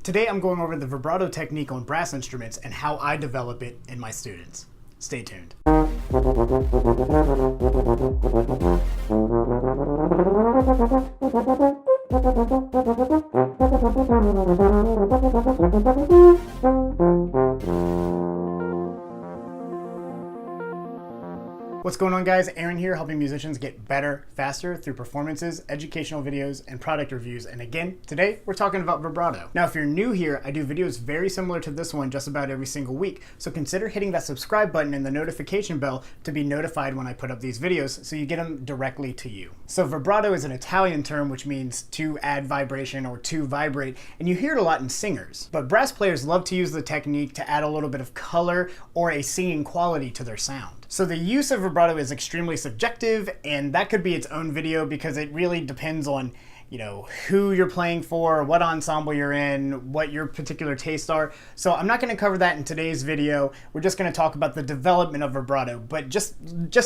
Today I'm going over the vibrato technique on brass instruments and how I develop it in my students. Stay tuned. What's going on, guys? Aaron here, helping musicians get better, faster through performances, educational videos, and product reviews. And again, today we're talking about vibrato. Now, if you're new here, I do videos very similar to this one just about every single week. So consider hitting that subscribe button and the notification bell to be notified when I put up these videos so you get them directly to you. So vibrato is an Italian term which means to add vibration or to vibrate, and you hear it a lot in singers. But brass players love to use the technique to add a little bit of color or a singing quality to their sound. So the use of vibrato is extremely subjective, and that could be its own video because it really depends on, who you're playing for, what ensemble you're in, what your particular tastes are. So I'm not going to cover that in today's video. We're just going to talk about the development of vibrato. But just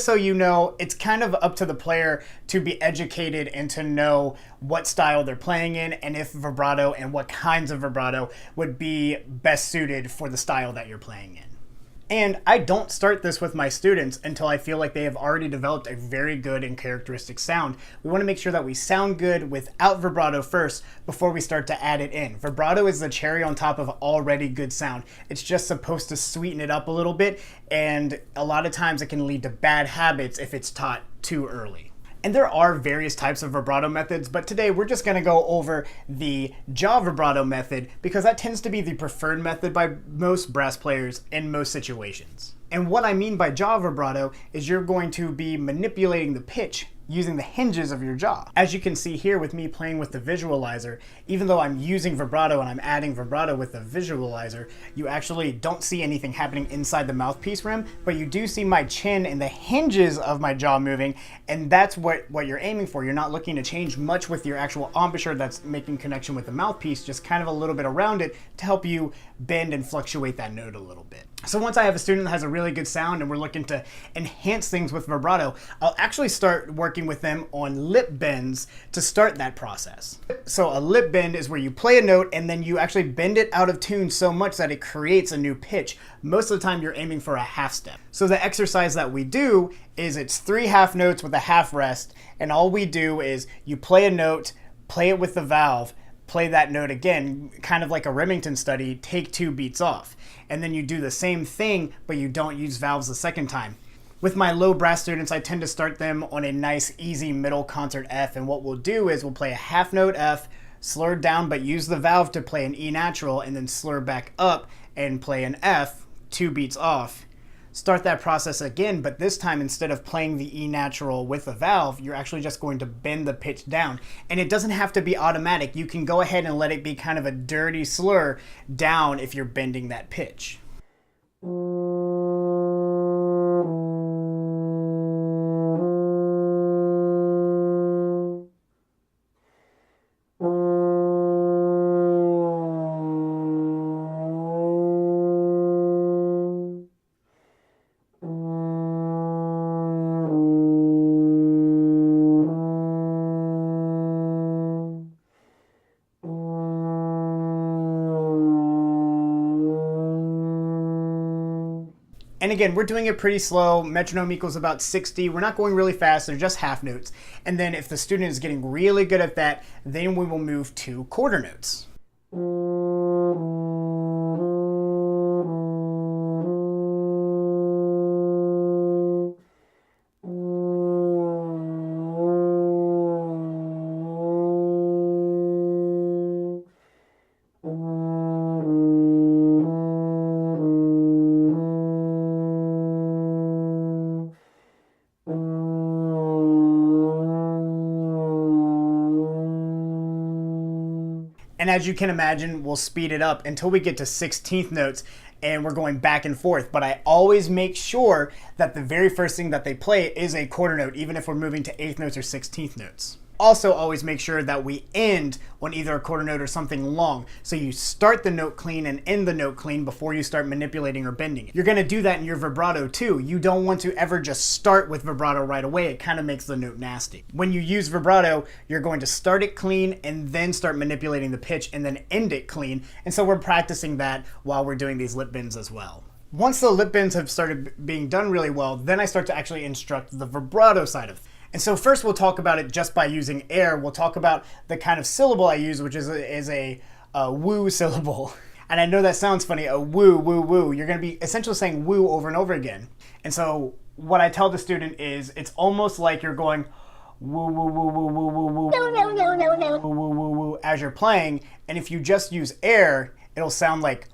so you know, it's kind of up to the player to be educated and to know what style they're playing in and if vibrato and what kinds of vibrato would be best suited for the style that you're playing in. And I don't start this with my students until I feel like they have already developed a very good and characteristic sound. We want to make sure that we sound good without vibrato first before we start to add it in. Vibrato is the cherry on top of already good sound. It's just supposed to sweeten it up a little bit, and a lot of times it can lead to bad habits if it's taught too early. And there are various types of vibrato methods, but today we're just going to go over the jaw vibrato method because that tends to be the preferred method by most brass players in most situations. And what I mean by jaw vibrato is you're going to be manipulating the pitch using the hinges of your jaw. As you can see here with me playing with the visualizer, even though I'm using vibrato and I'm adding vibrato with the visualizer, you actually don't see anything happening inside the mouthpiece rim, but you do see my chin and the hinges of my jaw moving, and that's what you're aiming for. You're not looking to change much with your actual embouchure that's making connection with the mouthpiece, just kind of a little bit around it to help you bend and fluctuate that note a little bit. So once I have a student that has a really good sound and we're looking to enhance things with vibrato, I'll actually start working with them on lip bends to start that process. So a lip bend is where you play a note and then you actually bend it out of tune so much that it creates a new pitch. Most of the time you're aiming for a half step. So the exercise that we do is it's 3 half notes with a half rest, and all we do is you play a note, play it with the valve, play that note again, kind of like a Remington study, take 2 beats off. And then you do the same thing, but you don't use valves the second time. With my low brass students, I tend to start them on a nice, easy middle concert F, and what we'll do is we'll play a half note F, slur down, but use the valve to play an E natural, and then slur back up and play an F, 2 beats off. Start that process again, but this time instead of playing the E natural with a valve, you're actually just going to bend the pitch down. And it doesn't have to be automatic. You can go ahead and let it be kind of a dirty slur down if you're bending that pitch. And again, we're doing it pretty slow. Metronome equals about 60. We're not going really fast. They're just half notes. And then if the student is getting really good at that, then we will move to quarter notes. And as you can imagine, we'll speed it up until we get to 16th notes and we're going back and forth. But I always make sure that the very first thing that they play is a quarter note, even if we're moving to 8th notes or 16th notes. also always make sure that we end on either a quarter note or something long. So you start the note clean and end the note clean before you start manipulating or bending it. You're gonna do that in your vibrato too. You don't want to ever just start with vibrato right away. It kind of makes the note nasty. When you use vibrato, you're going to start it clean and then start manipulating the pitch and then end it clean. And so we're practicing that while we're doing these lip bends as well. Once the lip bends have started being done really well, then I start to actually instruct the vibrato side of it. And so first we'll talk about it just by using air. We'll talk about the kind of syllable I use, which is a woo syllable. And I know that sounds funny, a woo, woo, woo. You're gonna be essentially saying woo over and over again. And so what I tell the student is it's almost like you're going woo, woo, woo, woo, woo, woo, woo, woo, woo, woo, woo, as you're playing. And if you just use air, it'll sound like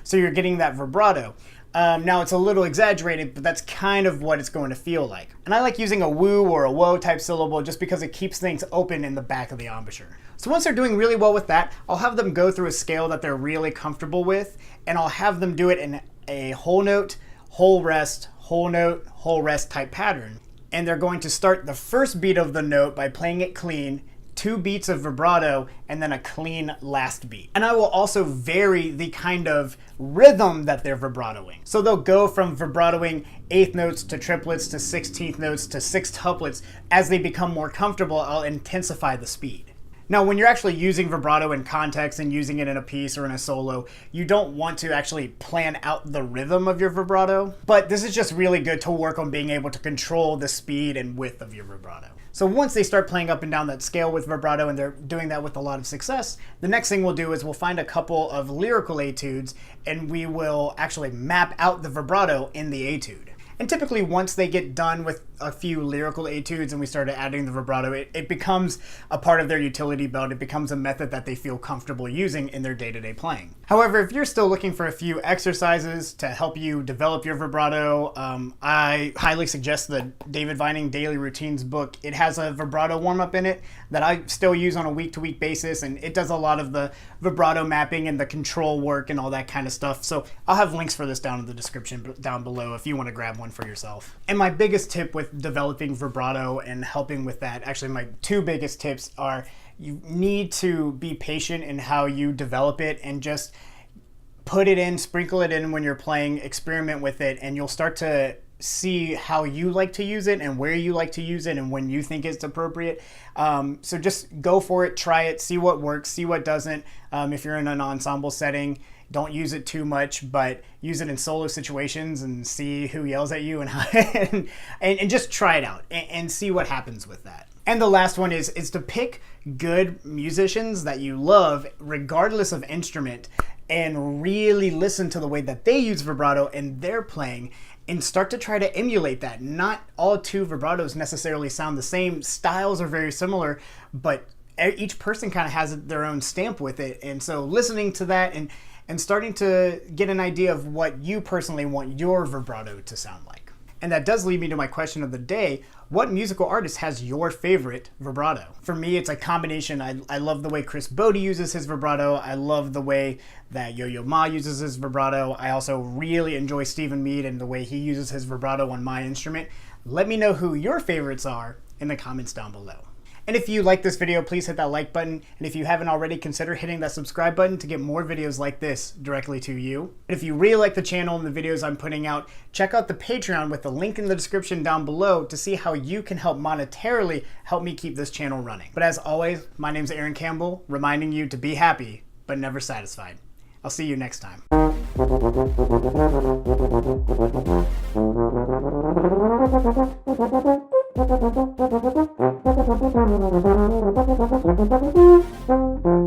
so you're getting that vibrato. Now it's a little exaggerated, but that's kind of what it's going to feel like. And I like using a woo or a whoa type syllable just because it keeps things open in the back of the embouchure. So once they're doing really well with that, I'll have them go through a scale that they're really comfortable with, and I'll have them do it in a whole note, whole rest, whole note, whole rest type pattern. And they're going to start the first beat of the note by playing it clean, 2 beats of vibrato, and then a clean last beat. And I will also vary the kind of rhythm that they're vibratoing. So they'll go from vibratoing 8th notes to triplets to 16th notes to 6-tuplets. As they become more comfortable, I'll intensify the speed. Now, when you're actually using vibrato in context and using it in a piece or in a solo, you don't want to actually plan out the rhythm of your vibrato, but this is just really good to work on being able to control the speed and width of your vibrato. So once they start playing up and down that scale with vibrato, and they're doing that with a lot of success, the next thing we'll do is we'll find a couple of lyrical etudes, and we will actually map out the vibrato in the etude. And typically once they get done with a few lyrical etudes and we started adding the vibrato, it becomes a part of their utility belt. It becomes a method that they feel comfortable using in their day-to-day playing. However, if you're still looking for a few exercises to help you develop your vibrato, I highly suggest the David Vining Daily Routines book. It has a vibrato warm-up in it that I still use on a week-to-week basis, and it does a lot of the vibrato mapping and the control work and all that kind of stuff. So I'll have links for this down in the description down below if you want to grab one for yourself. And my biggest tip with developing vibrato and helping with that, actually my 2 biggest tips are you need to be patient in how you develop it and just put it in, sprinkle it in when you're playing, experiment with it, and you'll start to see how you like to use it and where you like to use it and when you think it's appropriate. So just go for it, try it, see what works, see what doesn't. If you're in an ensemble setting, don't use it too much, but use it in solo situations and see who yells at you and how, and just try it out and see what happens with that. And the last one is to pick good musicians that you love, regardless of instrument, and really listen to the way that they use vibrato in their playing and start to try to emulate that. Not all 2 vibratos necessarily sound the same. Styles are very similar, but each person kind of has their own stamp with it. And so listening to that and starting to get an idea of what you personally want your vibrato to sound like. And that does lead me to my question of the day. What musical artist has your favorite vibrato? For me, it's a combination. I love the way Chris Bode uses his vibrato. I love the way that Yo-Yo Ma uses his vibrato. I also really enjoy Stephen Mead and the way he uses his vibrato on my instrument. Let me know who your favorites are in the comments down below. And if you like this video, please hit that like button. And if you haven't already, consider hitting that subscribe button to get more videos like this directly to you. And if you really like the channel and the videos I'm putting out, check out the Patreon with the link in the description down below to see how you can help monetarily help me keep this channel running. But as always, my name's Aaron Campbell, reminding you to be happy, but never satisfied. I'll see you next time. Thank you.